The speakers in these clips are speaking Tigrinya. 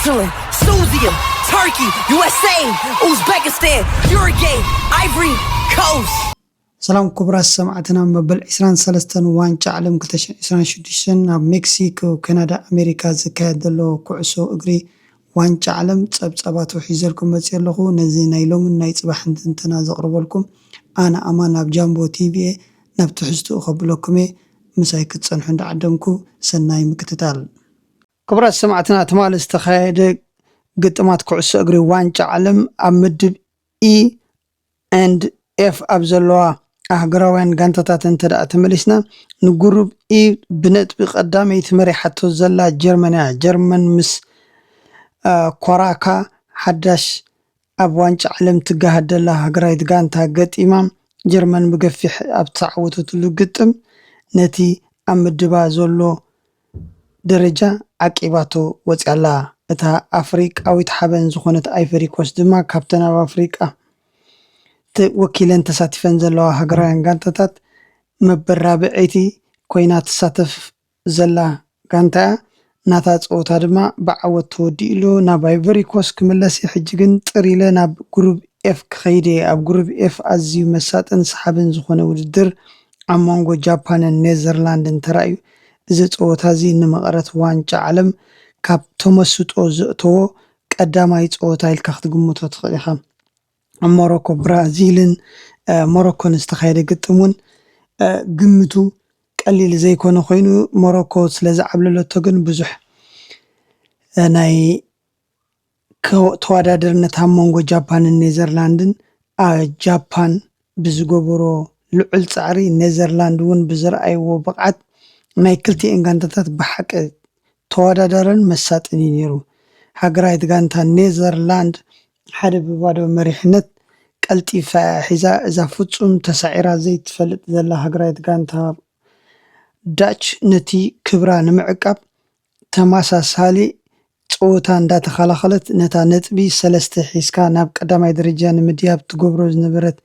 Switzerland, Suzium, Turkey, USA, Uzbekistan, Uruguay, Ivory Coast. ሰላም ክቡራት ሰማዕትና መበል 23 ዋንጫ ዓለም 2026 ኣብ ሜክሲኮ ካናዳ ኣሜሪካ ዝካየድ ዘሎ ኩዕሶ እግሪ ዋንጫ ዓለም ፀብፀባቱ ሒዘልኩም መፅእ ኣለኹ ነዚ ናይ ሎምን ናይ ፅባሕን ትንተና ዘቕርበልኩም ኣነ ኣማን ኣብ ጃምቦ ቲቪ ናብ ትሕዝትኡ ከብለኩም ምሳይ ክትፀንሑ እንዳዓደምኩ ሰናይ ምክትታል ክቡራት ሰማዕትና ትማሊ ዝተኻየደ ግጥማት ኩዕሶ እግሪ ዋንጫ ዓለም ኣብ ምድብ ኢ ኤንድ ኤፍ ኣብ ዘለዋ ኣህጉራውያን ጋንታታት እንተደኣ ተመሊስና ንጉሩብ ኢ ብነጥቢ ቀዳመይቲ መሪሓቶ ዘላ ጀርመን ምስ ኮራካ ሓዳሽ ኣብ ዋንጫ ዓለም ትጋሃድ ዘላ ሃገራዊት ጋንታ ገጢማ ጀርመን ብገፊሕ ኣብ ተዓወተትሉ ግጥም ነቲ ኣብ ምድባ ዘሎ ደረጃ ዓቂባቶ ወፅያላ እታ ኣፍሪቃዊት ሓበን ዝኾነት ኣይቨሪ ኮስት ድማ ካብተን ኣብ ኣፍሪቃ ወኪለን ተሳቲፈን ዘለዋ ሃገራውያን ጋንታታት መበራብዒቲ ኮይና ትሳተፍ ዘላ ጋንታ ናታ ፀወታ ድማ ብዓወት ተወዲኡሉ ናብ ኣይቨሪ ኮስት ክምለስ ሕጂ ግን ጥሪለ ናብ ጉሩብ ኤፍ ክኸይደ ኣብ ጉሩብ ኤፍ ኣዝዩ መሳጥን ሰሓብን ዝኾነ ውድድር ኣብ መንጎ ጃፓንን ኔዘርላንድን ተራእዩ እዚ ፀወታ እዚ ንመቐረት ዋንጫ ዓለም ካብ ተመስጦ ዘእተዎ ቀዳማይ ፀወታ ኢልካ ክትግምቶ ትኽእል ኢኻ ሞሮኮ ብራዚልን ሞሮኮን ዝተኻየደ ግጥም እውን ግምቱ ቀሊል ዘይኮነ ኮይኑ ሞሮኮ ስለዝዓብለለቶ ግን ብዙሕ ናይ ተወዳዳርነት ኣብ መንጎ ጃፓንን ኔዘርላንድን ጃፓን ብዝገበሮ ልዑል ፃዕሪ ኔዘርላንድ እውን ብዝረኣይዎ ብቕዓት ናይ ክልቲአን ጋንታታት ብሓቂ ተወዳዳረን መሳጥን እዩ ነይሩ ሃገራዊት ጋንታ ኔዘርላንድ ሓደ ብባዶ መሪሕነት ቀልጢፋ ሒዛ እዛ ፍፁም ተሳዒራ ዘይትፈልጥ ዘላ ሃገራዊት ጋንታ ዳች ነቲ ክብራ ንምዕቃብ ተመሳሳሊ ፀወታ እንዳተኸላኸለት ነታ ነጥቢ 3 ሒዝካ ናብ ቀዳማይ ደረጃ ንምድያብ ትገብሮ ዝነበረት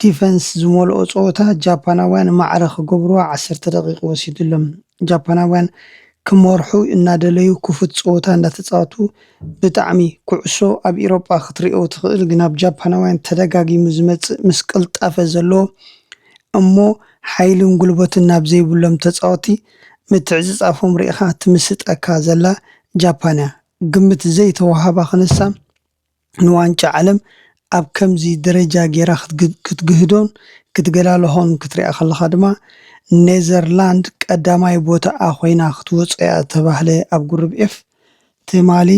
ዲፈንስ ዝመልኦ ፀወታ ጃፓናውያን ማዕረ ክገብርዋ 10 ደቂቃ ወሲዱሎም ጃፓናውያን ክመርሑ እናደለዩ ክፉት ፀወታ እንዳተፃወቱ ብጣዕሚ ኩዕሶ ኣብ ኢሮጳ ክትሪኦ ትኽእል ግን ኣብ ጃፓናውያን ተደጋጊሙ ዝመፅእ ምስ ቅልጣፈ ዘለዎ እሞ ሓይልን ጉልበትን ናብ ዘይብሎም ተፃወቲ ምትዕፅፃፎም ሪኢኻ ትምስጠካ ዘላ ጃፓንያ ግምት ዘይተዋሃባ ክንሳ ንዋንጫ ዓለም ኣብ ከምዚ ደረጃ ጌራ ክትግህዶን ክትገላለሆን ክትሪኣ ከለኻ ድማ ኔዘርላንድ ቀዳማይ ቦታኣ ኮይና ክትወፅያ ተባህለ ኣብ ጉሩብ ኤፍ ትማሊ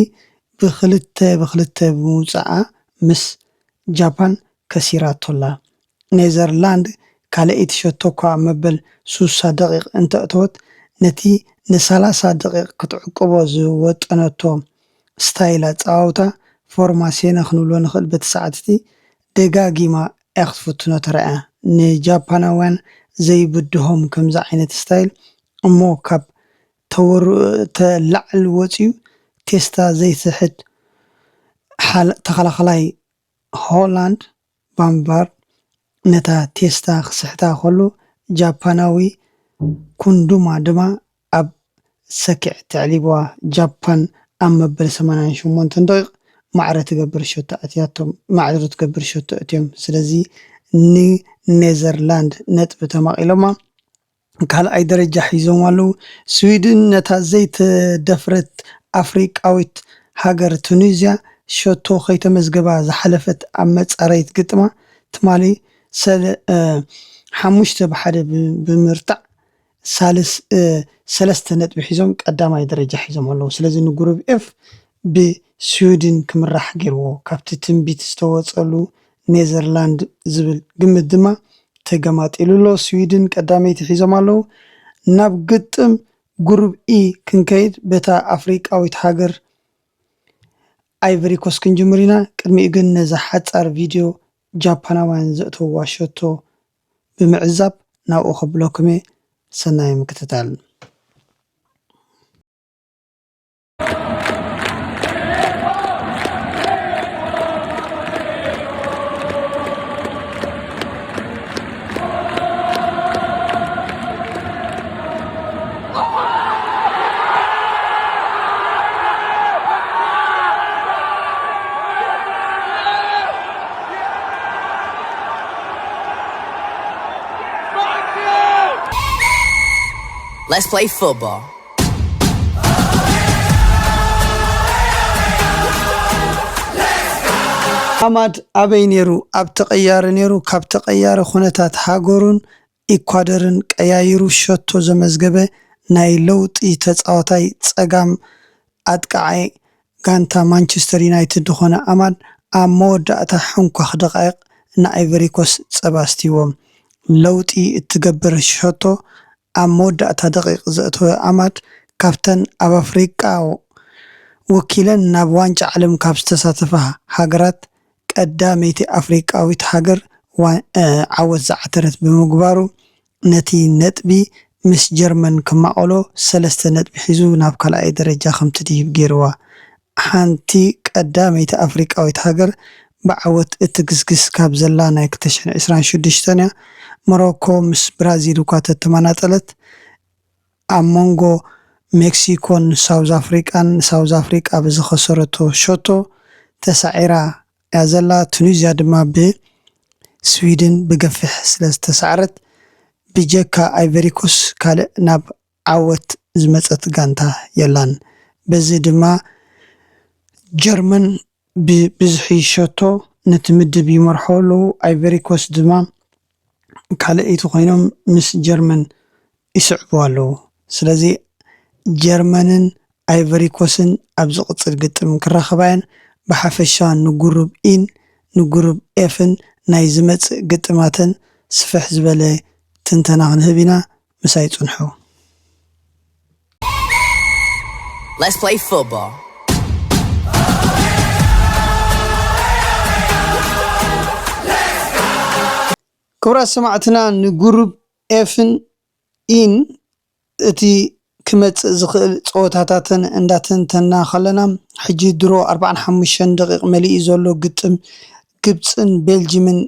ብክልተ ብምውፃኣ ምስ ጃፓን ከሲራቶላ ኔዘርላንድ ካልአይቲ ሸቶ እኳ መበል 60 ደቂቕ እንተእተወት ነቲ ን30 ደቂቕ ክትዕቅቦ ዝወጠነቶ ስታይል ኣፀዋውታ ፎርማስዮን ክንብሎ ንኽእል በቲ ሰዓት እቲ ደጋጊማ እያ ክትፍትኖ ተረእያ ንጃፓናውያን ዘይብድሆም ከምዚ ዓይነት ስታይል እሞ ካብ ተላዕሊ ወፂኡ ቴስታ ዘይስሕት ተኸላኸላይ ሆላንድ ባምባር ነታ ቴስታ ክስሕታ ከሎ ጃፓናዊ ኩንዱማ ድማ ኣብ ሰኪዕ ተዕሊብዋ ጃፓን ኣብ መበል 88 ደቂቕ ማዕረ ትገብር ሸቶ እትዮም ስለዚ ንኔዘርላንድ ነጥቢ ተማቒሎማ ካልኣይ ደረጃ ሒዞም ኣለው ስዊድን ነታ ዘይተደፍረት ኣፍሪቃዊት ሃገር ቱኒዝያ ሸቶ ከይተመዝገባ ዝሓለፈት ኣብ መፃረይት ግጥማ ትማሊ 5-1 ብምርታዕ 3 ነጥቢ ሒዞም ቀዳማይ ደረጃ ሒዞም ኣለው ስለዚ ንጉሩብ ኤፍ ብስዊድን ክምራሕ ገይርዎ ካብቲ ትንቢት ዝተወፀሉ ኔዘርላንድ ዝብል ግምት ድማ ተገማጢሉሎ ስዊድን ቀዳመይቲ ሒዞም ኣለው ናብ ግጥም ጉሩብ ኢ ክንከይድ በታ ኣፍሪቃዊት ሃገር ኣይቨሪ ኮስት ክንጅምር ኢና ቅድሚኡ ግን ነዛ ሓፃር ቪድዮ ጃፓናውያን ዘእተውዋ ሸቶ ብምዕዛብ ናብኡ ከብለኩም ሰናይ ምክትታል Let's play football. አማድ አበይ ነይሩ ኣብ ተቀያሪ ነይሩ ካብ ተቀያሪ ኩነታት ሃገሩን ኢኳዶርን ቀያይሩ ሸቶ ዘመዝገበ ናይ ለውጢ ተጻዋታይ ጸጋም ኣጥቃዓይ ጋንታ ማንቸስተር ዩናይትድ ዝኾነ ኣማድ ኣብ መወዳእታ ሕንኳኽ ደቃይቕ ንኣይቨሪ ኮስት ጸባስቲዎም ለውጢ እትገብር ሸቶ ኣብ መወዳእታ ደቂቕ ዘእተወ ኣማድ ካብተን ኣብ ኣፍሪቃ ወኪለን ናብ ዋንጫ ዓለም ካብ ዝተሳተፋ ሃገራት ቀዳመይቲ ኣፍሪቃዊት ሃገር ዓወት ዝዓተረት ብምግባሩ ነቲ ነጥቢ ምስ ጀርመን ከማቆሎ 3 ነጥቢ ሒዙ ናብ ካልኣይ ደረጃ ከም ትድይብ ገይርዋ ሓንቲ ቀዳመይቲ ኣፍሪቃዊት ሃገር ብዓወት እትግስግስ ካብ ዘላ ናይ 2026 ሞሮኮ ምስ ብራዚል እኳ ተተማናጠለት ኣብ መንጎ ሜክሲኮን ሳውዝ አፍሪቃ ብዝኸሰረቶ ሸቶ ተሳዒራ ያዘላ ቱኒዝያ ድማ ብስዊድን ብገፊሕ ስለዝተሳዕረት ብጀካ አይቨሪ ኮስት ካልእ ናብ ዓወት ዝመፀት ጋንታ የላን በዚ ድማ ጀርመን ብብዝሒ ሸቶ ነቲ ምድብ ይመርሖሉ አይቨሪ ኮስት ድማ ካልአይቲ ኮይኖም ምስ ጀርመን ይስዕቡ ኣለዉ ስለዚ ጀርመንን አይቨሪ ኮስትን ኣብ ዝቕፅል ግጥም ክራኸባየን ብሓፈሻ ንጉሩብ ኢን ንጉሩብ ኤፍን ናይ ዝመጽእ ግጥማትን ስፍሕ ዝበለ ትንተና ክንህብ ኢና ምሳይ ጽንሑ Let's play football. ክቡራት ሰማዕትና ንጉሩብ ኤፍን ኢን እቲ ክመጽእ ዝኽእል ጸወታታትን እንዳተንተና ኸለና ሕጂ ድሮ 45 ደቂቕ መሊኡ ዘሎ ግጥም ግብፅን ቤልጅምን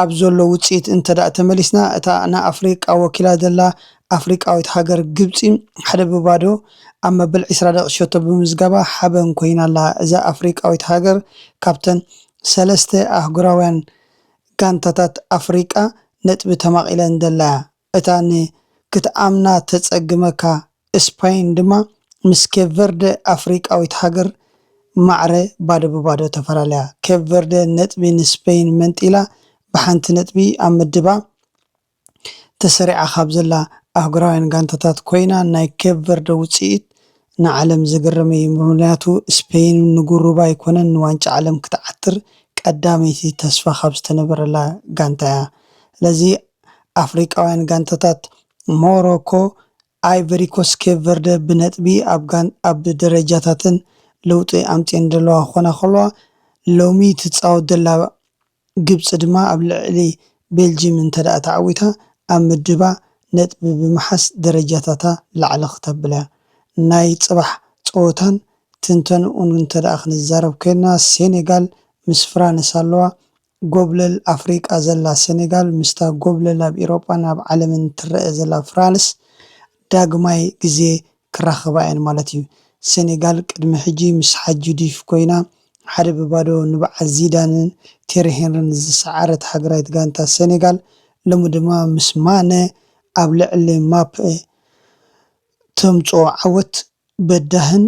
ኣብ ዘሎ ውጽኢት እንተዳእ ተመሊስና እታ ንኣፍሪቃ ወኪላ ዘላ ኣፍሪቃዊት ሃገር ግብፂ ሓደ ብባዶ ኣብ መበል 20 ደቂቕ ሸቶ ብምዝጋባ ሓበን ኮይና ኣላ እዛ ኣፍሪቃዊት ሃገር ካብተን 3 ኣህጉራውያን ጋንታታት ኣፍሪቃ ነጥቢ ተማቒለን ዘላ እታ ክትኣምና ተጸግመካ ስፓይን ድማ ምስ ኬፕ ቨርደ ኣፍሪቃዊት ሃገር ማዕረ ባዶ ብባዶ ተፈላለያ ኬፕ ቨርደ ነጥቢ ንስፔን መንጢላ ብሓንቲ ነጥቢ ኣብ ምድባ ተሰሪዓ ካብ ዘላ ኣህጉራውያን ጋንታታት ኮይና ናይ ኬፕ ቨርደ ውጽኢት ንዓለም ዝገረመ ምክንያቱ ስፔን ንጉሩባ ኣይኮነን ንዋንጫ ዓለም ክትዓትር ቀዳመይቲ ተስፋ ካብ ዝተነበረላ ጋንታ እያ ስለዚ ኣፍሪቃውያን ጋንታታት ሞሮኮ አይቨሪ ኮስት ኬፕ ቨርደ ብነጥቢ ኣብ ደረጃታትን ለውጢ ኣምፅን ዘለዋ ኮና ከለዋ ሎሚ ትፃወት ዘላ ግብፂ ድማ ኣብ ልዕሊ ቤልጅየም እንተዳኣ ተዓዊታ ኣብ ምድባ ነጥቢ ብምሓስ ደረጃታታ ላዕሊ ክተብላ ናይ ጽባሕ ጸወታን ትንተንኡን እንተዳኣ ክንዛረብ ከልና ሴኔጋል ምስ ፍራንስ ኣለዋ ጎብለል ኣፍሪቃ ዘላ ሴኔጋል ምስታ ጎብለል ኣብ ኤውሮጳ ናብ ዓለምን ትረአ ዘላ ፍራንስ ዳግማይ ግዜ ክራኸባ እየን ማለት እዩ ሴኔጋል ቅድሚ ሕጂ ምስ ሓጂ ዲፍ ኮይና ሓደ ብባዶ ንበዓል ዚዳንን ቴሪ ሄንሪን ዝሰዓረት ሃገራዊት ጋንታ ሴኔጋል ሎሚ ድማ ምስ ማነ ኣብ ልዕሊ ማፕ ተምፅኦ ዓወት በዳህን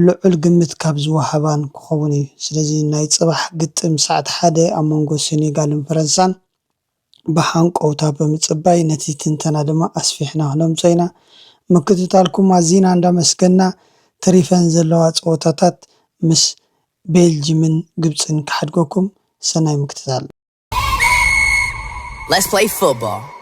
ልዑል ግምት ካብ ዝወሃባን ክኸውን እዩ ስለዚ ናይ ጽባሕ ግጥም ሰዓት 1 ኣብ መንጎ ሴኔጋልን ፈረንሳን ብሓንቀውታ ብምጽባይ ነቲ ትንተና ድማ ኣስፊሕና ክነምፅኦ ኢና ምክትታልኩም ኣዚና እንዳመስገና ተሪፈን ዘለዋ ጸወታታት ምስ ቤልጅየምን ግብፅን ክሓድገኩም ሰናይ ምክትታል Let's play football.